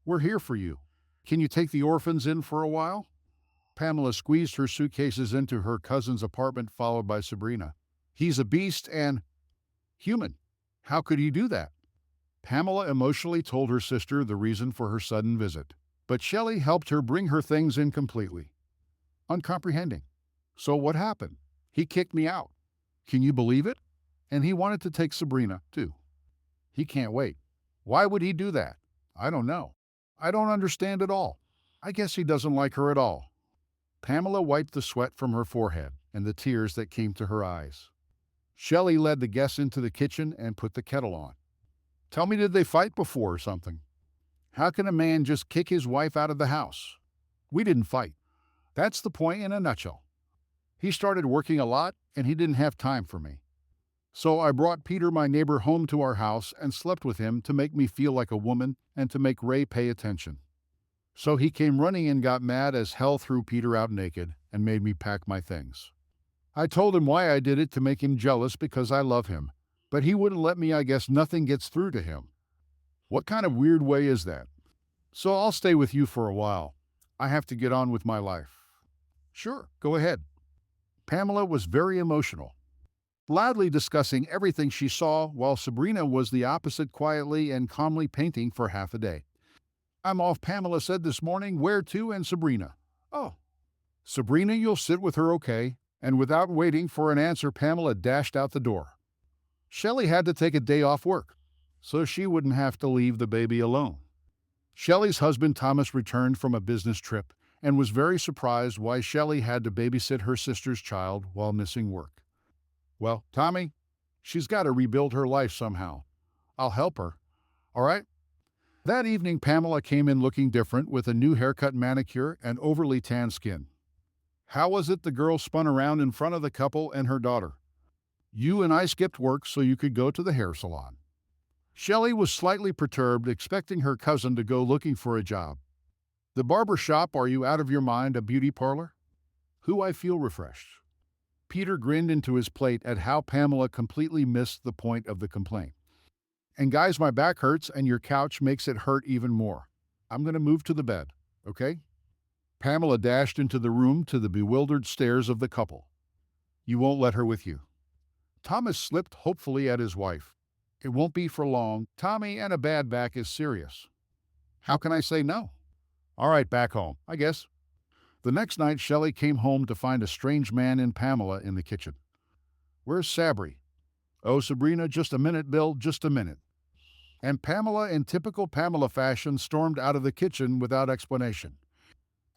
We're here for you. Can you take the orphans in for a while? Pamela squeezed her suitcases into her cousin's apartment, followed by Sabrina. He's a beast and human. How could he do that? Pamela emotionally told her sister the reason for her sudden visit, but Shelley helped her bring her things in completely, uncomprehending. So what happened? He kicked me out. Can you believe it? And he wanted to take Sabrina, too. He can't wait. Why would he do that? I don't know. I don't understand at all. I guess he doesn't like her at all. Pamela wiped the sweat from her forehead and the tears that came to her eyes. Shelley led the guests into the kitchen and put the kettle on. Tell me, did they fight before or something? How can a man just kick his wife out of the house? We didn't fight. That's the point in a nutshell. He started working a lot and he didn't have time for me. So I brought Peter, my neighbor, home to our house and slept with him to make me feel like a woman and to make Ray pay attention. So he came running and got mad as hell, threw Peter out naked, and made me pack my things. I told him why I did it, to make him jealous because I love him, but he wouldn't let me. I guess nothing gets through to him. What kind of weird way is that? So I'll stay with you for a while. I have to get on with my life. Sure, go ahead. Pamela was very emotional, loudly discussing everything she saw, while Sabrina was the opposite, quietly and calmly painting for half a day. I'm off, Pamela said this morning. Where to? And Sabrina. Oh. Sabrina, you'll sit with her, okay? And without waiting for an answer, Pamela dashed out the door. Shelley had to take a day off work, so she wouldn't have to leave the baby alone. Shelley's husband Thomas returned from a business trip and was very surprised why Shelley had to babysit her sister's child while missing work. Well, Tommy, she's got to rebuild her life somehow. I'll help her. All right? That evening, Pamela came in looking different, with a new haircut, manicure, and overly tan skin. How was it? The girl spun around in front of the couple and her daughter. You and I skipped work so you could go to the hair salon. Shelley was slightly perturbed, expecting her cousin to go looking for a job. The barber shop? Are you out of your mind? A beauty parlor? Who? I feel refreshed. Peter grinned into his plate at how Pamela completely missed the point of the complaint. And guys, my back hurts and your couch makes it hurt even more. I'm going to move to the bed, okay? Pamela dashed into the room, to the bewildered stares of the couple. You won't let her with you? Thomas slipped hopefully at his wife. It won't be for long, Tommy, and a bad back is serious. How can I say no? All right, back home, I guess. The next night, Shelley came home to find a strange man and Pamela in the kitchen. Where's Sabri? Oh, Sabrina, just a minute, Bill, just a minute. And Pamela, in typical Pamela fashion, stormed out of the kitchen without explanation.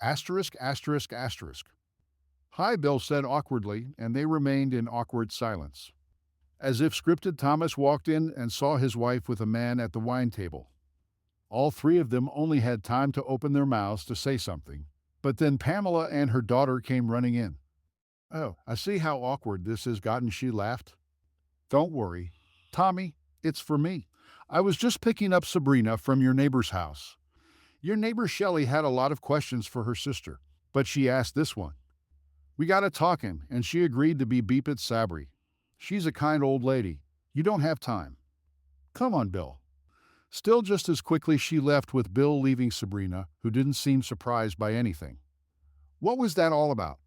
Asterisk, asterisk, asterisk. Hi, Bill said awkwardly, and they remained in awkward silence. As if scripted, Thomas walked in and saw his wife with a man at the wine table. All three of them only had time to open their mouths to say something, but then Pamela and her daughter came running in. Oh, I see how awkward this has gotten, she laughed. Don't worry, Tommy, it's for me. I was just picking up Sabrina from your neighbor's house. Your neighbor Shelley had a lot of questions for her sister, but she asked this one. We got to talking, and she agreed to be beeped Sabri. She's a kind old lady. You don't have time. Come on, Bill. Still just as quickly she left, with Bill leaving Sabrina, who didn't seem surprised by anything. What was that all about?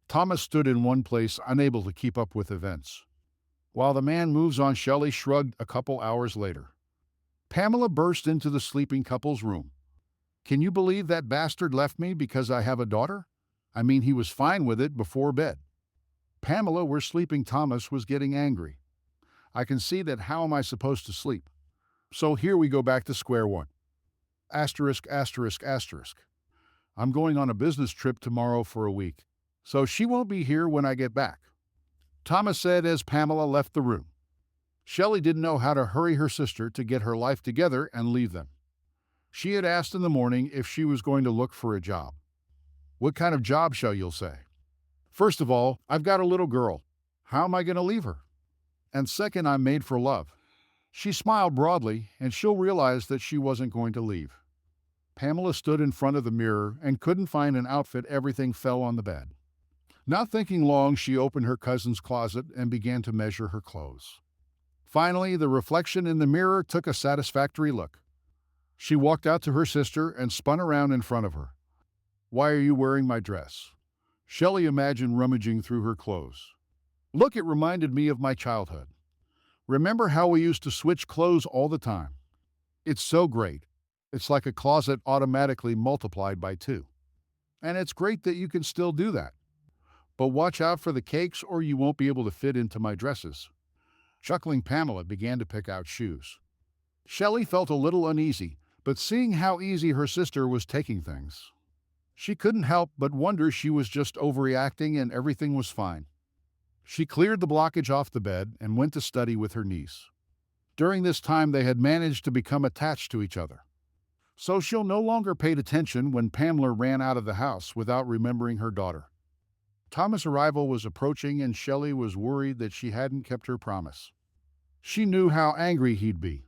Thomas stood in one place, unable to keep up with events. While the man moves on, Shelley shrugged. A couple hours later, Pamela burst into the sleeping couple's room. Can you believe that bastard left me because I have a daughter? I mean, he was fine with it before bed. Pamela, we're sleeping. Thomas was getting angry. I can see that. How am I supposed to sleep? So here we go back to square one. Asterisk, asterisk, asterisk. I'm going on a business trip tomorrow for a week, so she won't be here when I get back, Thomas said as Pamela left the room. Shelley didn't know how to hurry her sister to get her life together and leave them. She had asked in the morning if she was going to look for a job. What kind of job, shall you'll say? First of all, I've got a little girl. How am I going to leave her? And second, I'm made for love. She smiled broadly, and she'll realize that she wasn't going to leave. Pamela stood in front of the mirror and couldn't find an outfit. Everything fell on the bed. Not thinking long, she opened her cousin's closet and began to measure her clothes. Finally, the reflection in the mirror took a satisfactory look. She walked out to her sister and spun around in front of her. Why are you wearing my dress? Shelley imagined rummaging through her clothes. Look, it reminded me of my childhood. Remember how we used to switch clothes all the time? It's so great. It's like a closet automatically multiplied by two. And it's great that you can still do that. But watch out for the cakes or you won't be able to fit into my dresses. Chuckling, Pamela began to pick out shoes. Shelley felt a little uneasy, but seeing how easy her sister was taking things, she couldn't help but wonder she was just overreacting and everything was fine. She cleared the blockage off the bed and went to study with her niece. During this time, they had managed to become attached to each other. So she'll no longer paid attention when Pamela ran out of the house without remembering her daughter. Thomas' arrival was approaching and Shelley was worried that she hadn't kept her promise. She knew how angry he'd be.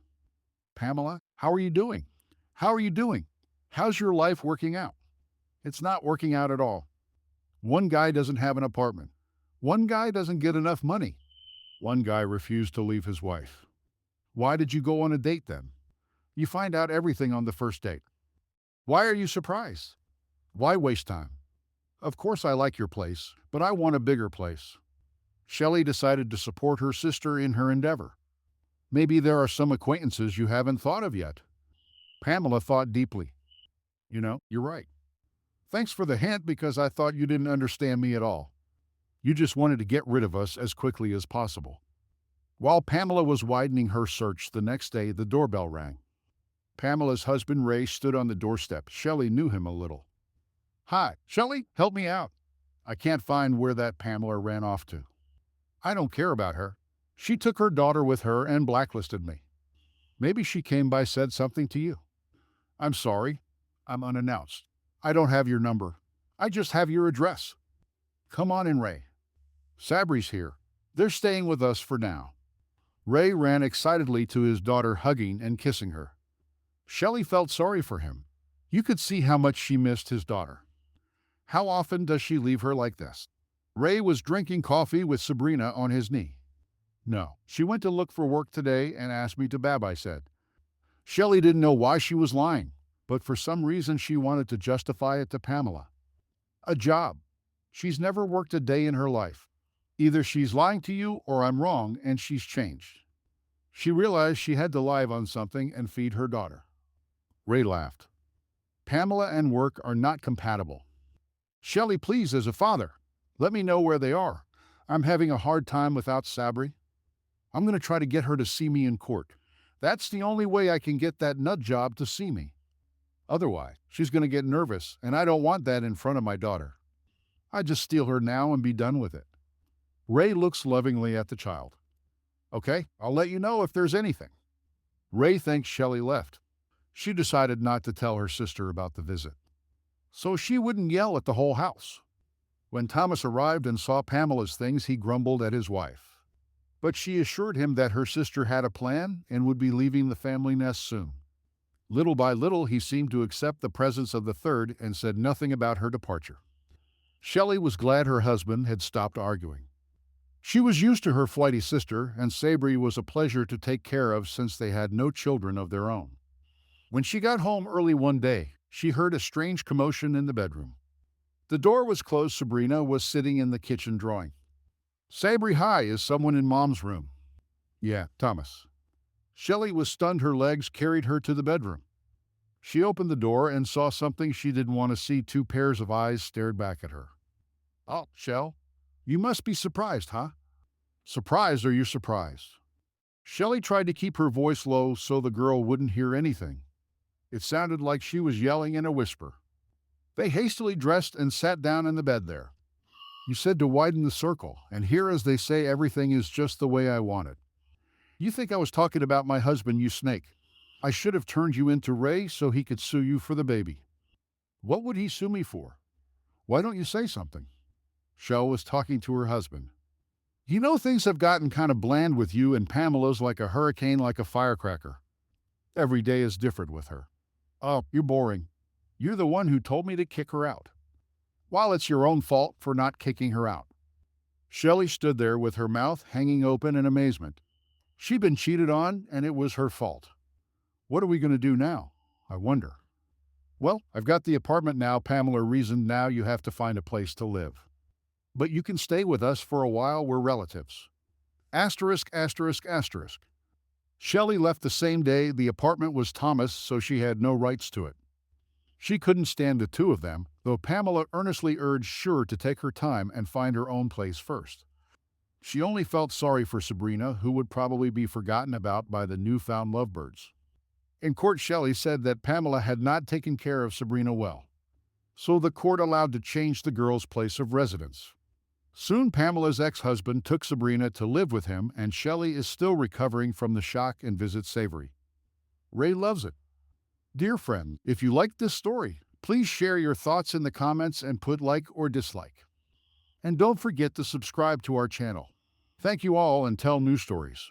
Pamela, how are you doing? How are you doing? How's your life working out? It's not working out at all. One guy doesn't have an apartment. One guy doesn't get enough money. One guy refused to leave his wife. Why did you go on a date then? You find out everything on the first date. Why are you surprised? Why waste time? Of course I like your place, but I want a bigger place. Shelley decided to support her sister in her endeavor. Maybe there are some acquaintances you haven't thought of yet. Pamela thought deeply. You're right. Thanks for the hint because I thought you didn't understand me at all. You just wanted to get rid of us as quickly as possible. While Pamela was widening her search the next day, the doorbell rang. Pamela's husband Ray stood on the doorstep. Shelley knew him a little. Hi, Shelley, help me out. I can't find where that Pamela ran off to. I don't care about her. She took her daughter with her and blacklisted me. Maybe she came by said something to you. I'm sorry. I'm unannounced. I don't have your number. I just have your address. Come on in, Ray. Sabri's here. They're staying with us for now. Ray ran excitedly to his daughter, hugging and kissing her. Shelley felt sorry for him. You could see how much she missed his daughter. How often does she leave her like this? Ray was drinking coffee with Sabrina on his knee. No, she went to look for work today and asked me to bab, said. Shelley didn't know why she was lying, but for some reason she wanted to justify it to Pamela. A job. She's never worked a day in her life. Either she's lying to you or I'm wrong and she's changed. She realized she had to lie on something and feed her daughter. Ray laughed. Pamela and work are not compatible. Shelley, please, as a father, let me know where they are. I'm having a hard time without Sabri. I'm going to try to get her to see me in court. That's the only way I can get that nut job to see me. Otherwise, she's going to get nervous, and I don't want that in front of my daughter. I just steal her now and be done with it. Ray looks lovingly at the child. Okay, I'll let you know if there's anything. Ray thinks Shelley left. She decided not to tell her sister about the visit, so she wouldn't yell at the whole house. When Thomas arrived and saw Pamela's things, he grumbled at his wife. But she assured him that her sister had a plan and would be leaving the family nest soon. Little by little, he seemed to accept the presence of the third and said nothing about her departure. Shelley was glad her husband had stopped arguing. She was used to her flighty sister, and Sabri was a pleasure to take care of since they had no children of their own. When she got home early one day, she heard a strange commotion in the bedroom. The door was closed. Sabrina was sitting in the kitchen drawing. Sabri, hi, is someone in Mom's room? Yeah, Thomas. Shelley was stunned. Her legs carried her to the bedroom. She opened the door and saw something she didn't want to see. Two pairs of eyes stared back at her. Oh, Shell, you must be surprised, huh? Surprised? Are you surprised? Shelley tried to keep her voice low so the girl wouldn't hear anything. It sounded like she was yelling in a whisper. They hastily dressed and sat down in the bed there. You said to widen the circle, and here, as they say, everything is just the way I want it. You think I was talking about my husband, you snake. I should have turned you into Ray so he could sue you for the baby. What would he sue me for? Why don't you say something? Shell was talking to her husband. You know, things have gotten kind of bland with you, and Pamela's like a hurricane, like a firecracker. Every day is different with her. Oh, you're boring. You're the one who told me to kick her out. Well, it's your own fault for not kicking her out. Shelley stood there with her mouth hanging open in amazement. She'd been cheated on, and it was her fault. What are we going to do now? I wonder. Well, I've got the apartment now, Pamela reasoned. Now you have to find a place to live. But you can stay with us for a while, we're relatives. Asterisk, asterisk, asterisk. Shelley left the same day. The apartment was Thomas, so she had no rights to it. She couldn't stand the two of them, though Pamela earnestly urged Sure to take her time and find her own place first. She only felt sorry for Sabrina, who would probably be forgotten about by the newfound lovebirds. In court, Shelley said that Pamela had not taken care of Sabrina well, so the court allowed to change the girl's place of residence. Soon, Pamela's ex-husband took Sabrina to live with him, and Shelley is still recovering from the shock and visits Savory. Ray loves it. Dear friend, if you liked this story, please share your thoughts in the comments and put like or dislike. And don't forget to subscribe to our channel. Thank you all and tell new stories.